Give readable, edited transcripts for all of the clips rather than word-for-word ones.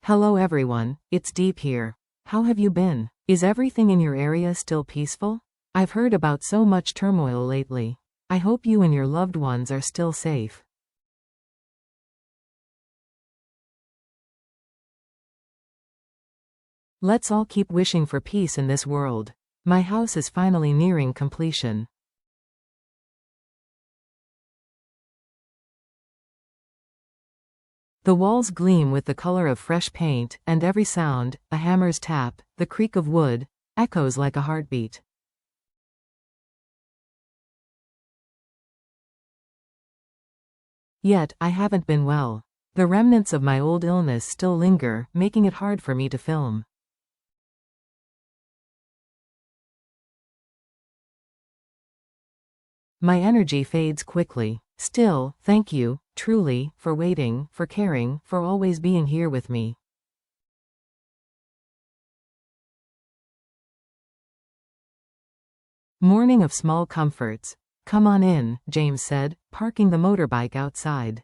Hello everyone, it's Deep here. How have you been? Is everything in your area still peaceful? I've heard about so much turmoil lately. I hope you and your loved ones are still safe. Let's all keep wishing for peace in this world. My house is finally nearing completion. The walls gleam with the color of fresh paint, and every sound, a hammer's tap, the creak of wood, echoes like a heartbeat. Yet, I haven't been well. The remnants of my old illness still linger, making it hard for me to film. My energy fades quickly. Still, thank you, truly, for waiting, for caring, for always being here with me. Morning of small comforts. Come on in, James said, parking the motorbike outside.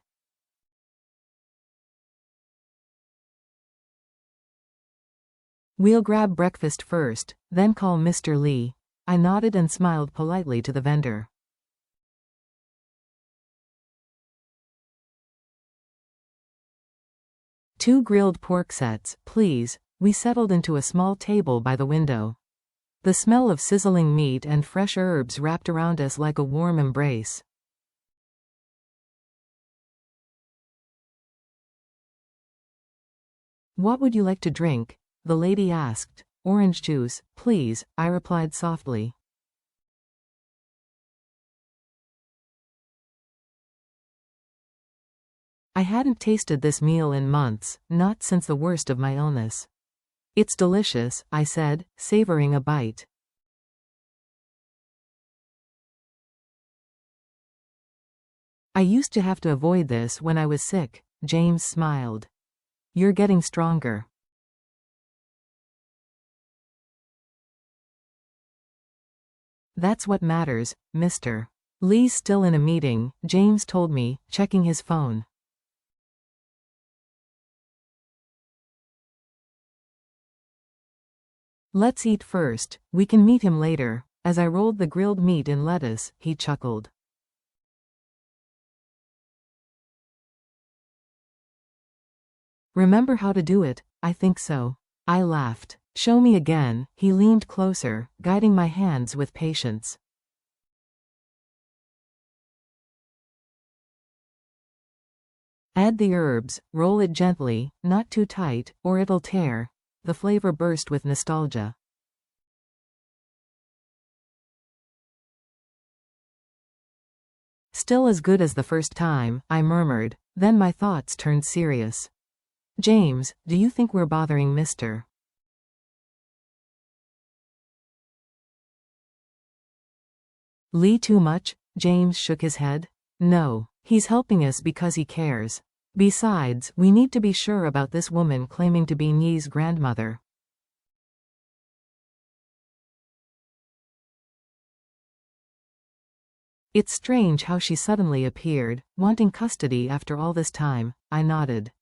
We'll grab breakfast first, then call Mr. Lee. I nodded and smiled politely to the vendor. Two grilled pork sets, please. We settled into a small table by the window. The smell of sizzling meat and fresh herbs wrapped around us like a warm embrace. What would you like to drink? The lady asked. Orange juice, please, I replied softly. I hadn't tasted this meal in months, not since the worst of my illness. It's delicious, I said, savoring a bite. I used to have to avoid this when I was sick, James smiled. You're getting stronger. That's what matters, Mr. Lee's still in a meeting, James told me, checking his phone. Let's eat first, we can meet him later. As I rolled the grilled meat in lettuce, he chuckled. Remember how to do it? I think so. I laughed. Show me again. He leaned closer, guiding my hands with patience. Add the herbs, roll it gently, not too tight, or it'll tear. The flavor burst with nostalgia. Still as good as the first time, I murmured. Then my thoughts turned serious. James, do you think we're bothering Mr. Lee too much? James shook his head. No, he's helping us because he cares. Besides, we need to be sure about this woman claiming to be Nee's grandmother. It's strange how she suddenly appeared, wanting custody after all this time. I nodded.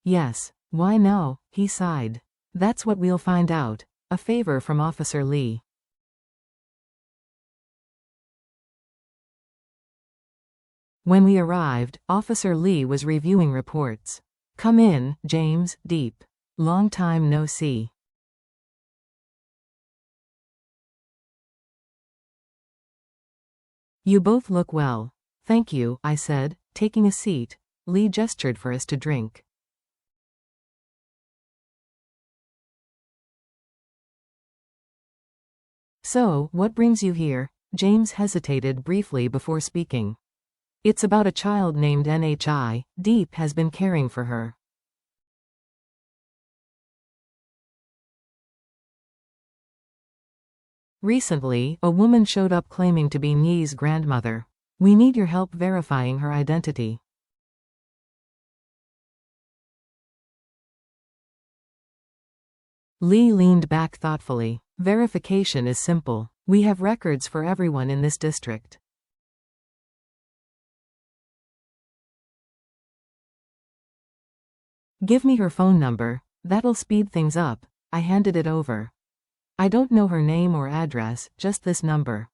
Yes, why no? He sighed. That's what we'll find out. A favor from Officer Lee. When we arrived, Officer Lee was reviewing reports. Come in, James, Deep. Long time no see. You both look well. Thank you, I said, taking a seat. Lee gestured for us to drink. So, what brings you here? James hesitated briefly before speaking. It's about a child named NHI. Deep has been caring for her. Recently, a woman showed up claiming to be Nee's grandmother. We need your help verifying her identity. Lee leaned back thoughtfully. Verification is simple. We have records for everyone in this district. Give me her phone number, that'll speed things up. I handed it over. I don't know her name or address, just this number.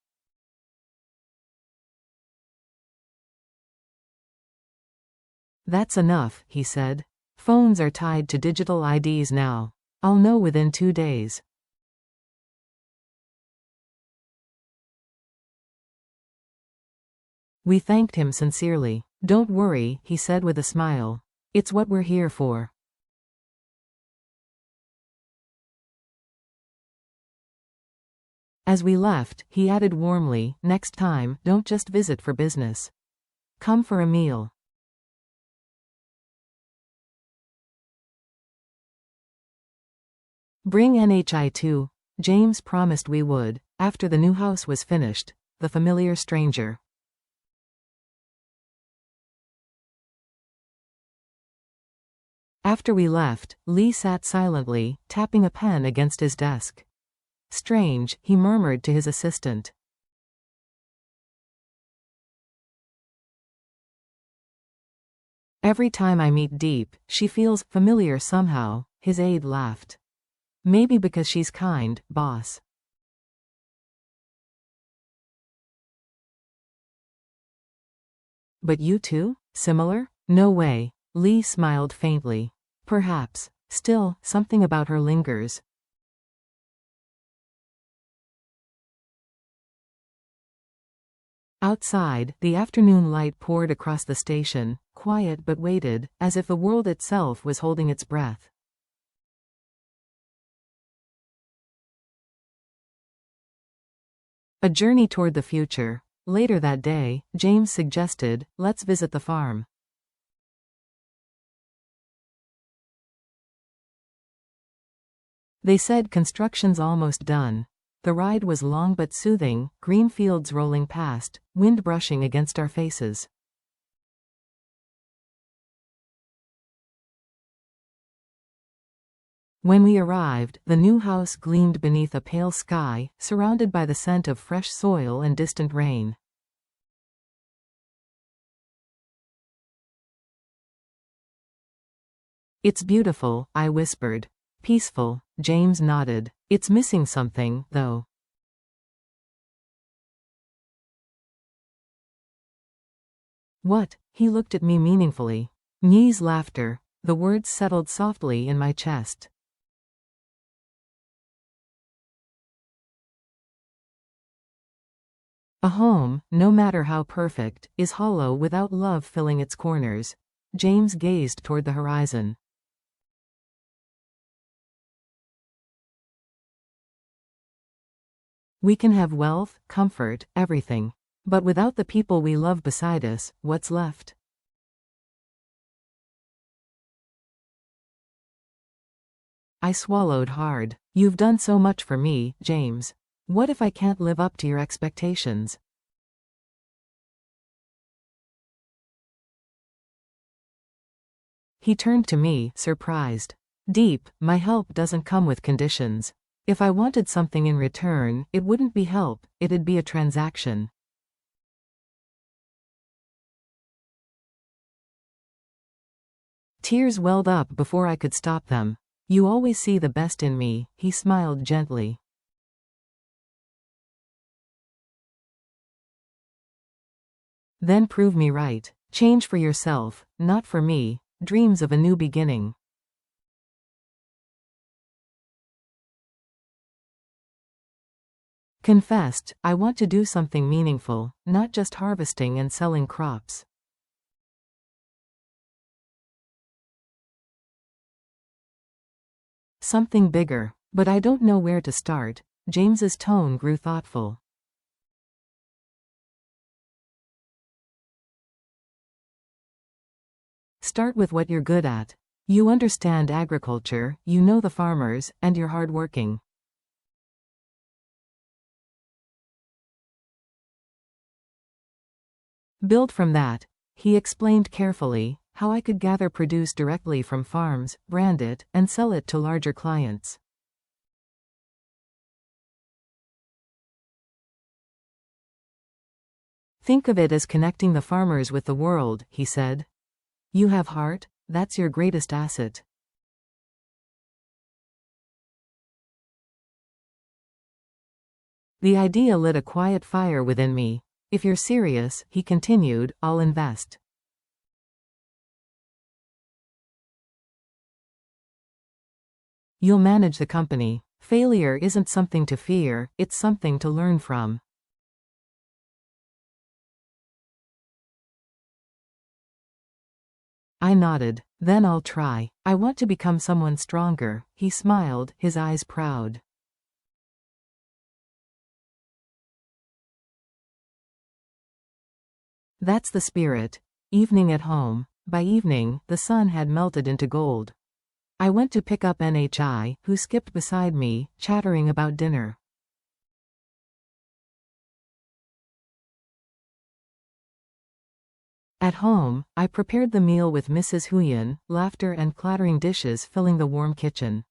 That's enough, he said. Phones are tied to digital IDs now. I'll know within 2 days. We thanked him sincerely. Don't worry, he said with a smile. It's what we're here for. As we left, he added warmly, next time, don't just visit for business. Come for a meal. Bring NHI too. James promised we would, after the new house was finished. The familiar stranger. After we left, Lee sat silently, tapping a pen against his desk. Strange, he murmured to his assistant. Every time I meet Deep, she feels familiar somehow, his aide laughed. Maybe because she's kind, boss. But you too? Similar? No way. Lee smiled faintly. Perhaps. Still, something about her lingers. Outside, the afternoon light poured across the station, quiet but weighted, as if the world itself was holding its breath. A journey toward the future. Later that day, James suggested, let's visit the farm. They said construction's almost done. The ride was long but soothing, green fields rolling past, wind brushing against our faces. When we arrived, the new house gleamed beneath a pale sky, surrounded by the scent of fresh soil and distant rain. It's beautiful, I whispered. Peaceful, James nodded. It's missing something, though. What? He looked at me meaningfully. Nye's laughter. The words settled softly in my chest. A home, no matter how perfect, is hollow without love filling its corners. James gazed toward the horizon. We can have wealth, comfort, everything. But without the people we love beside us, what's left? I swallowed hard. You've done so much for me, James. What if I can't live up to your expectations? He turned to me, surprised. Deep, my help doesn't come with conditions. If I wanted something in return, it wouldn't be help, it'd be a transaction. Tears welled up before I could stop them. You always see the best in me, he smiled gently. Then prove me right. Change for yourself, not for me. Dreams of a new beginning. Confessed, I want to do something meaningful, not just harvesting and selling crops. Something bigger. But I don't know where to start. James's tone grew thoughtful. Start with what you're good at. You understand agriculture, you know the farmers, and you're hardworking. Build from that. He explained carefully how I could gather produce directly from farms, brand it, and sell it to larger clients. Think of it as connecting the farmers with the world, he said. You have heart? that's your greatest asset. The idea lit a quiet fire within me. If you're serious, he continued, I'll invest. You'll manage the company. Failure isn't something to fear, it's something to learn from. I nodded. Then I'll try. I want to become someone stronger. He smiled, his eyes proud. That's the spirit. Evening at home. By evening, the sun had melted into gold. I went to pick up NHI, who skipped beside me, chattering about dinner. At home, I prepared the meal with Mrs. Huyen, laughter and clattering dishes filling the warm kitchen.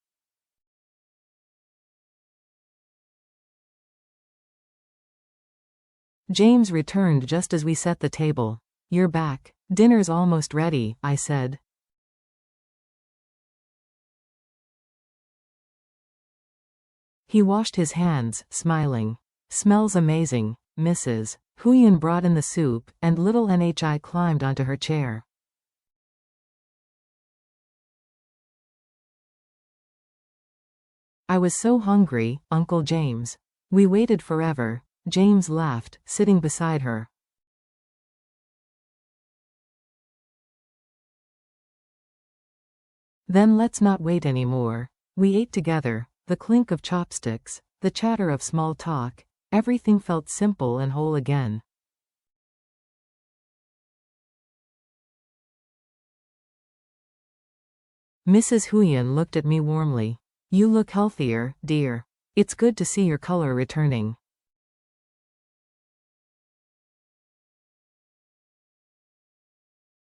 James returned just as we set the table. You're back. Dinner's almost ready, I said. He washed his hands, smiling. Smells amazing, Mrs. Huyen brought in the soup, and little NHI climbed onto her chair. I was so hungry, Uncle James. We waited forever. James laughed, sitting beside her. Then let's not wait anymore. We ate together, the clink of chopsticks, the chatter of small talk, everything felt simple and whole again. Mrs. Huyen looked at me warmly. You look healthier, dear. It's good to see your color returning.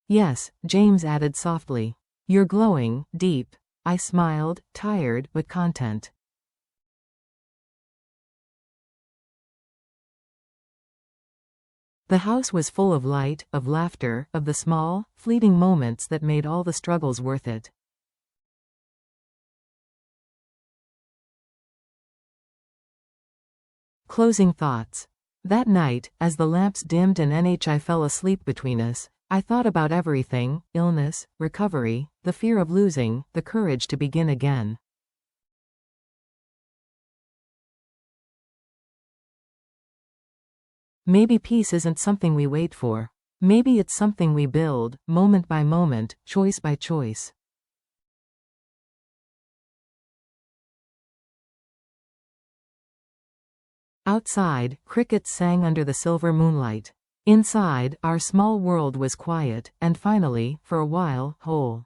Yes, James added softly. You're glowing, deep. I smiled, tired but content. The house was full of light, of laughter, of the small, fleeting moments that made all the struggles worth it. Closing thoughts. That night, as the lamps dimmed and NHI fell asleep between us, I thought about everything: illness, recovery, the fear of losing, the courage to begin again. Maybe peace isn't something we wait for. Maybe it's something we build, moment by moment, choice by choice. Outside, crickets sang under the silver moonlight. Inside, our small world was quiet, and finally, for a while, whole.